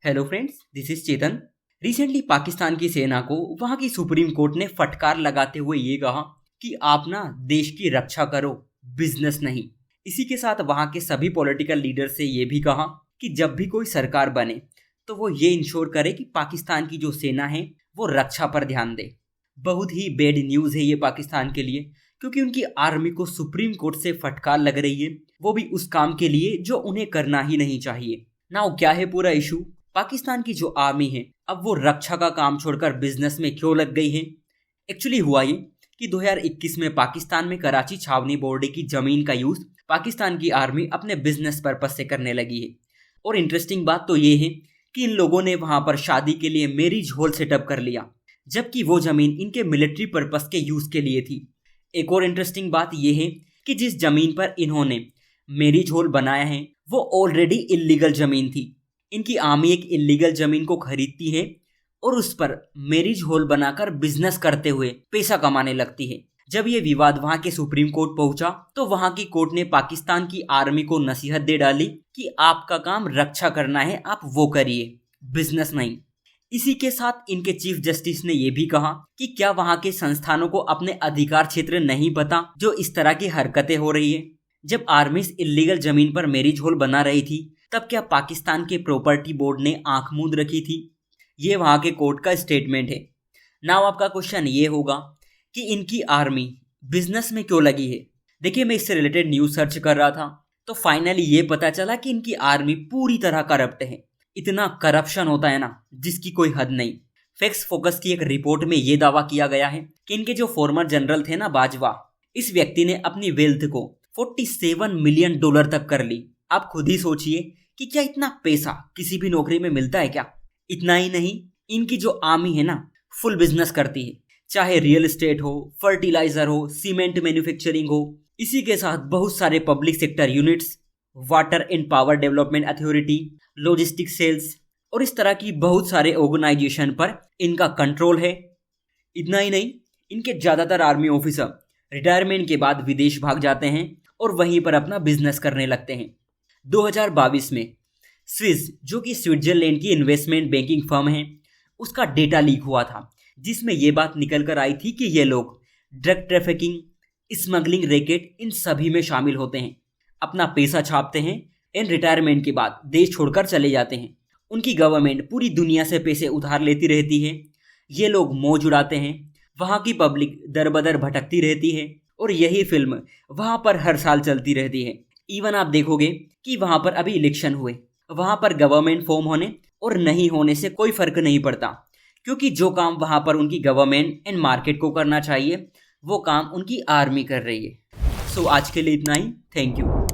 Hello friends, this is Chetan. Recently Pakistan की सेना को वहां की सुप्रीम कोर्ट ने फटकार लगाते हुए ये कहा कि आप ना देश की रक्षा करो, बिजनेस नहीं। इसी के साथ वहां के सभी पॉलिटिकल लीडर से ये भी कहा कि जब भी कोई सरकार बने तो वो ये इंश्योर करे कि पाकिस्तान की जो सेना है वो रक्षा पर ध्यान दे। बहुत ही बैड न्यूज़ है ये पाकिस्तान के लिए, क्योंकि उनकी आर्मी को सुप्रीम कोर्ट से फटकार लग रही है, वो भी उस काम के लिए जो उन्हें करना ही नहीं चाहिए। नाउ क्या है पूरा इशू? पाकिस्तान की जो आर्मी है अब वो रक्षा का काम छोड़कर बिजनेस में क्यों लग गई है? एक्चुअली हुआ ये कि 2021 में पाकिस्तान में कराची छावनी बॉर्डर की जमीन का यूज पाकिस्तान की आर्मी अपने बिजनेस पर्पज से करने लगी है। और इंटरेस्टिंग बात तो ये है कि इन लोगों ने वहां पर शादी के लिए मैरिज हॉल सेटअप कर लिया, जबकि वो जमीन इनके मिलिट्री पर्पस के यूज के लिए थी। एक और इंटरेस्टिंग बात यह है कि जिस जमीन पर इन्होंने मैरिज हॉल बनाया है वो ऑलरेडी इलीगल जमीन थी। इनकी आर्मी एक इलीगल जमीन को खरीदती है और उस पर मैरिज हॉल बनाकर बिजनेस करते हुए पैसा कमाने लगती है। जब ये विवाद वहां के सुप्रीम कोर्ट पहुंचा तो वहां की कोर्ट ने पाकिस्तान की आर्मी को नसीहत दे डाली कि आपका काम रक्षा करना है, आप वो करिए, बिजनेस नहीं। इसी के साथ इनके चीफ जस्टिस ने यह भी कहा कि क्या वहां के संस्थानों को अपने अधिकार क्षेत्र नहीं पता जो इस तरह की हरकतें हो रही है? जब आर्मी इलीगल जमीन पर मैरिज हॉल बना रही थी तब क्या पाकिस्तान के प्रॉपर्टी बोर्ड ने आंख मूंद रखी थी? ये वहां के कोर्ट का स्टेटमेंट है। नाउ आपका क्वेश्चन ये होगा कि इनकी आर्मी बिजनेस में क्यों लगी है? देखिए, मैं इससे रिलेटेड न्यूज सर्च कर रहा था तो फाइनली ये पता चला कि इनकी आर्मी पूरी तरह करप्ट है। इतना करप्शन होता है ना जिसकी कोई हद नहीं। फैक्ट्स फोकस की एक रिपोर्ट में ये दावा किया गया है कि इनके जो फॉर्मर जनरल थे ना, बाजवा, इस व्यक्ति ने अपनी वेल्थ को $47 मिलियन तक कर ली। आप खुद ही सोचिए कि क्या इतना पैसा किसी भी नौकरी में मिलता है क्या? इतना ही नहीं, इनकी जो आर्मी है ना फुल बिजनेस करती है, चाहे रियल एस्टेट हो, फर्टिलाइजर हो, सीमेंट मैन्युफैक्चरिंग हो। इसी के साथ बहुत सारे public sector units, water and power development authority, logistic sales और इस तरह की बहुत सारे ऑर्गेनाइजेशन पर इनका कंट्रोल है। इतना ही नहीं, इनके ज्यादातर आर्मी ऑफिसर रिटायरमेंट के बाद विदेश भाग जाते हैं और वहीं पर अपना बिजनेस करने लगते हैं। 2022 में स्विस, जो कि स्विट्जरलैंड की इन्वेस्टमेंट बैंकिंग फर्म है, उसका डेटा लीक हुआ था जिसमें यह बात निकल कर आई थी कि ये लोग ड्रग ट्रैफिकिंग, स्मगलिंग रैकेट, इन सभी में शामिल होते हैं, अपना पैसा छापते हैं एंड रिटायरमेंट के बाद देश छोड़कर चले जाते हैं। उनकी गवर्नमेंट पूरी दुनिया से पैसे उधार लेती रहती है, ये लोग मौज उड़ाते हैं, वहाँ की पब्लिक दर बदर भटकती रहती है और यही फिल्म वहाँ पर हर साल चलती रहती है। इवन आप देखोगे कि वहां पर अभी इलेक्शन हुए, वहां पर गवर्नमेंट फॉर्म होने और नहीं होने से कोई फर्क नहीं पड़ता, क्योंकि जो काम वहां पर उनकी गवर्नमेंट एंड मार्केट को करना चाहिए वो काम उनकी आर्मी कर रही है। सो आज के लिए इतना ही। Thank you.